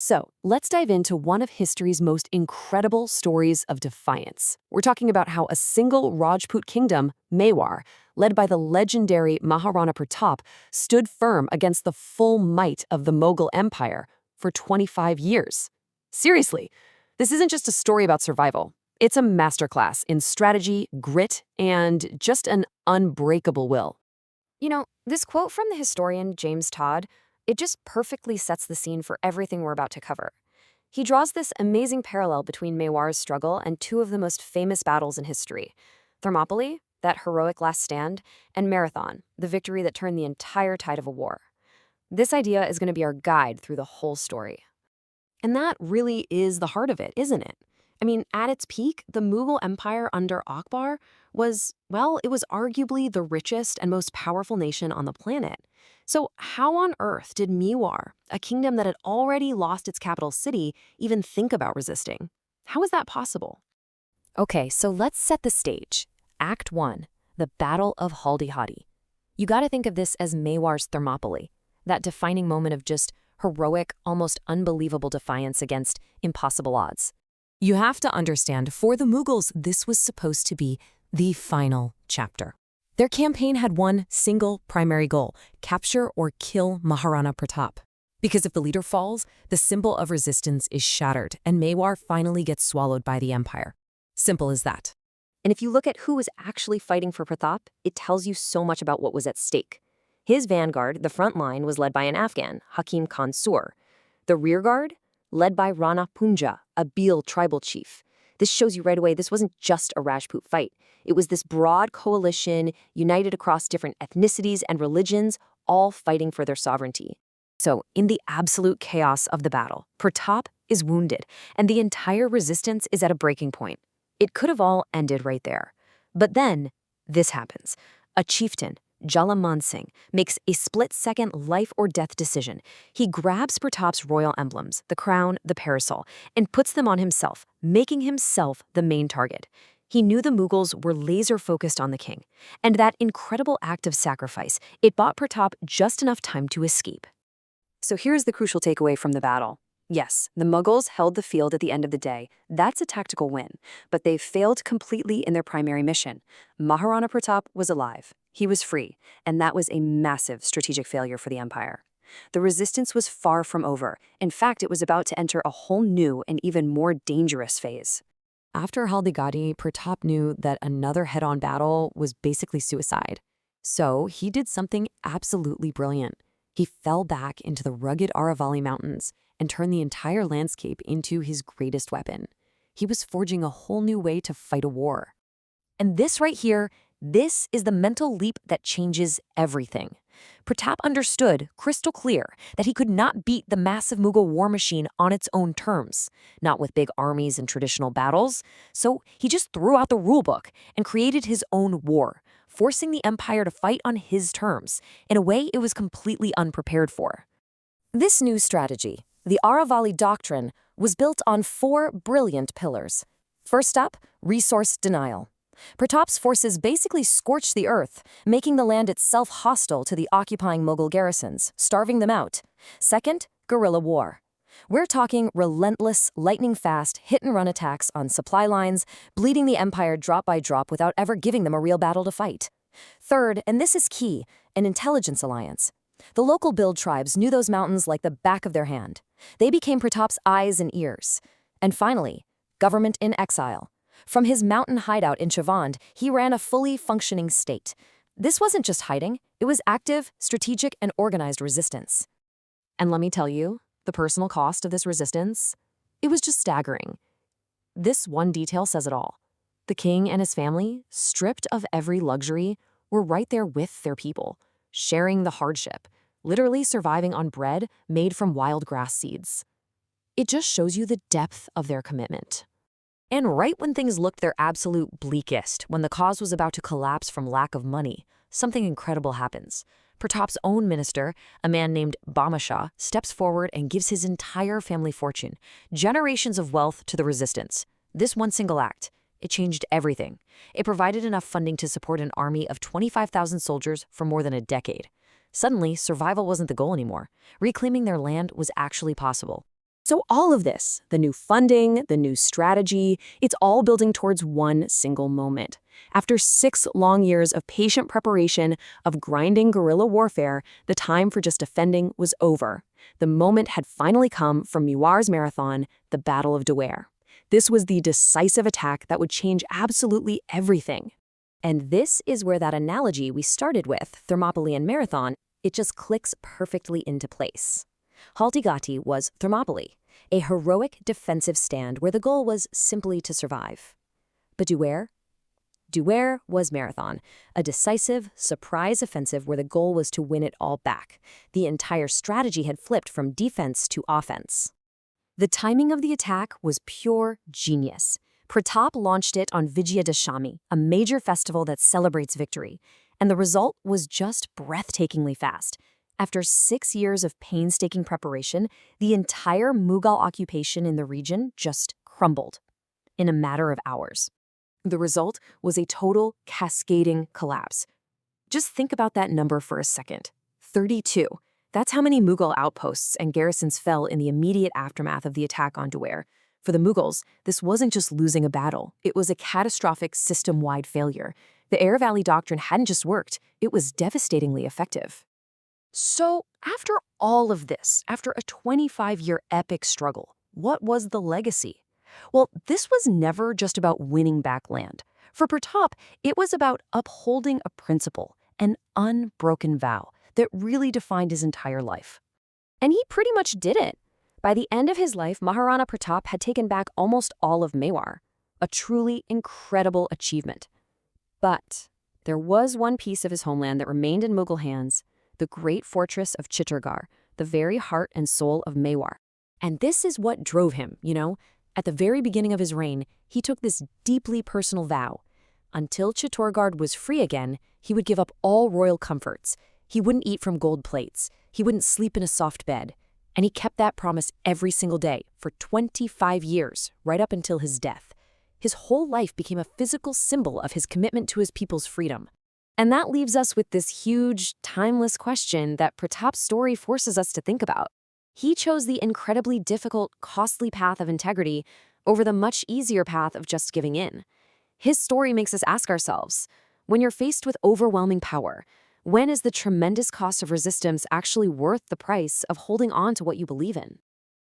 So, let's dive into one of history's most incredible stories of defiance. We're talking about how a single Rajput kingdom, Mewar, led by the legendary Maharana Pratap, stood firm against the full might of the Mughal Empire for 25 years. Seriously, this isn't just a story about survival. It's a masterclass in strategy, grit, and just an unbreakable will. This quote from the historian James Todd, it just perfectly sets the scene for everything we're about to cover. He draws this amazing parallel between Mewar's struggle and two of the most famous battles in history: Thermopylae, that heroic last stand, and Marathon, the victory that turned the entire tide of a war. This idea is going to be our guide through the whole story. And that really is the heart of it, isn't it? I mean, at its peak, the Mughal Empire under Akbar was, well, it was arguably the richest and most powerful nation on the planet. So how on earth did Mewar, a kingdom that had already lost its capital city, even think about resisting? How is that possible? Okay, so let's set the stage. Act 1, the Battle of Haldighati. You gotta think of this as Mewar's Thermopylae, that defining moment of just heroic, almost unbelievable defiance against impossible odds. You have to understand, for the Mughals, this was supposed to be the final chapter. Their campaign had one single primary goal: capture or kill Maharana Pratap. Because if the leader falls, the symbol of resistance is shattered, and Mewar finally gets swallowed by the empire. Simple as that. And if you look at who was actually fighting for Pratap, it tells you so much about what was at stake. His vanguard, the front line, was led by an Afghan, Hakim Khan Sur. The rear guard, led by Rana Punja, a Bhil tribal chief. This shows you right away this wasn't just a Rajput fight. It was this broad coalition, united across different ethnicities and religions, all fighting for their sovereignty. So, in the absolute chaos of the battle, Pratap is wounded, and the entire resistance is at a breaking point. It could have all ended right there. But then, this happens. A chieftain, Jalaman Singh, makes a split-second life-or-death decision. He grabs Pratap's royal emblems, the crown, the parasol, and puts them on himself, making himself the main target. He knew the Mughals were laser-focused on the king, and that incredible act of sacrifice, it bought Pratap just enough time to escape. So here's the crucial takeaway from the battle. Yes, the Mughals held the field at the end of the day. That's a tactical win, but they failed completely in their primary mission. Maharana Pratap was alive. He was free, and that was a massive strategic failure for the empire. The resistance was far from over. In fact, it was about to enter a whole new and even more dangerous phase. After Haldighati, Pratap knew that another head-on battle was basically suicide. So he did something absolutely brilliant. He fell back into the rugged Aravalli Mountains and turned the entire landscape into his greatest weapon. He was forging a whole new way to fight a war. And this right here, this is the mental leap that changes everything. Pratap understood crystal clear that he could not beat the massive Mughal war machine on its own terms, not with big armies and traditional battles. So he just threw out the rulebook and created his own war, forcing the empire to fight on his terms, in a way it was completely unprepared for. This new strategy, the Aravalli Doctrine, was built on 4 brilliant pillars. First up, resource denial. Pratap's forces basically scorched the earth, making the land itself hostile to the occupying Mughal garrisons, starving them out. Second, guerrilla war. We're talking relentless, lightning-fast, hit-and-run attacks on supply lines, bleeding the empire drop by drop without ever giving them a real battle to fight. Third, and this is key, an intelligence alliance. The local Bhil tribes knew those mountains like the back of their hand. They became Pratap's eyes and ears. And finally, government in exile. From his mountain hideout in Chivand, he ran a fully functioning state. This wasn't just hiding, it was active, strategic, and organized resistance. And let me tell you, the personal cost of this resistance, it was just staggering. This one detail says it all. The king and his family, stripped of every luxury, were right there with their people, sharing the hardship, literally surviving on bread made from wild grass seeds. It just shows you the depth of their commitment. And right when things looked their absolute bleakest, when the cause was about to collapse from lack of money, something incredible happens. Pratap's own minister, a man named Bhamashah, steps forward and gives his entire family fortune, generations of wealth to the resistance. This one single act, it changed everything. It provided enough funding to support an army of 25,000 soldiers for more than a decade. Suddenly, survival wasn't the goal anymore. Reclaiming their land was actually possible. So all of this, the new funding, the new strategy, it's all building towards one single moment. After 6 long years of patient preparation, of grinding guerrilla warfare, the time for just defending was over. The moment had finally come for Mewar's marathon, the Battle of Dewair. This was the decisive attack that would change absolutely everything. And this is where that analogy we started with, Thermopylae and Marathon, it just clicks perfectly into place. Haldighati was Thermopylae, a heroic defensive stand where the goal was simply to survive. But Dewair? Dewair was Marathon, a decisive, surprise offensive where the goal was to win it all back. The entire strategy had flipped from defense to offense. The timing of the attack was pure genius. Pratap launched it on Vijayadashami, a major festival that celebrates victory, and the result was just breathtakingly fast. After 6 years of painstaking preparation, the entire Mughal occupation in the region just crumbled in a matter of hours. The result was a total cascading collapse. Just think about that number for a second. 32. That's how many Mughal outposts and garrisons fell in the immediate aftermath of the attack on Dewair. For the Mughals, this wasn't just losing a battle. It was a catastrophic system-wide failure. The Aravalli Doctrine hadn't just worked, it was devastatingly effective. So, after all of this, after a 25-year epic struggle, what was the legacy? Well, this was never just about winning back land. For Pratap, it was about upholding a principle, an unbroken vow that really defined his entire life. And he pretty much did it. By the end of his life, Maharana Pratap had taken back almost all of Mewar, a truly incredible achievement. But there was one piece of his homeland that remained in Mughal hands, the great fortress of Chittorgarh, the very heart and soul of Mewar. And this is what drove him, At the very beginning of his reign, he took this deeply personal vow. Until Chittorgarh was free again, he would give up all royal comforts. He wouldn't eat from gold plates. He wouldn't sleep in a soft bed. And he kept that promise every single day for 25 years, right up until his death. His whole life became a physical symbol of his commitment to his people's freedom. And that leaves us with this huge, timeless question that Pratap's story forces us to think about. He chose the incredibly difficult, costly path of integrity over the much easier path of just giving in. His story makes us ask ourselves, when you're faced with overwhelming power, when is the tremendous cost of resistance actually worth the price of holding on to what you believe in?